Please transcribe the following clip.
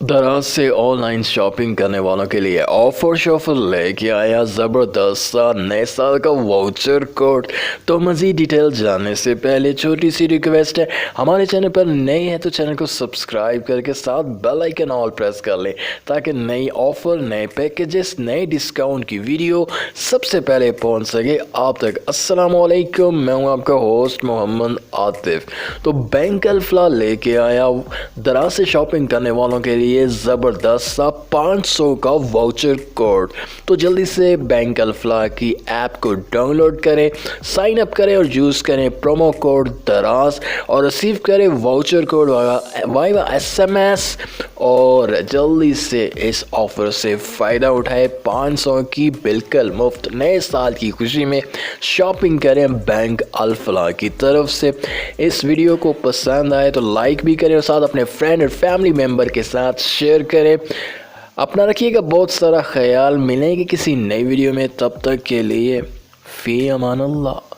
दराज से online shopping करने वालों के लिए ऑफर शॉफर लेके आया ज़बरदस्त सा नए साल का वाउचर कोड। तो मज़ीद डिटेल जानने से पहले छोटी सी रिक्वेस्ट है, हमारे चैनल पर नए हैं तो चैनल को सब्सक्राइब करके साथ बेल आइकन ऑल प्रेस कर लें ताकि नई ऑफ़र, नए पैकेजेस, नए डिस्काउंट की वीडियो सबसे पहले पहुंच सके आप तक। अस्सलाम वालेकुम, मैं हूं आपका होस्ट मोहम्मद आतिफ। तो बैंक अल्फला लेके आया दराज से शॉपिंग करने वालों के लिए ज़बरदस्त सा 500 का वाउचर कोड। तो जल्दी से बैंक अल्फला की ऐप को डाउनलोड करें, साइन अप करें और यूज़ करें प्रोमो कोड दराज और रिसीव करें वाउचर कोड वाया SMS और जल्दी से इस ऑफ़र से फ़ायदा उठाए। 500 की बिल्कुल मुफ्त नए साल की खुशी में शॉपिंग करें बैंक अल्फला की तरफ से। इस वीडियो को पसंद आए तो लाइक भी करें और साथ अपने फ्रेंड और फैमिली मेम्बर के साथ शेयर करें। अपना रखिएगा बहुत सारा ख्याल। मिलेंगे किसी नई वीडियो में, तब तक के लिए फ़ी अमान अल्लाह।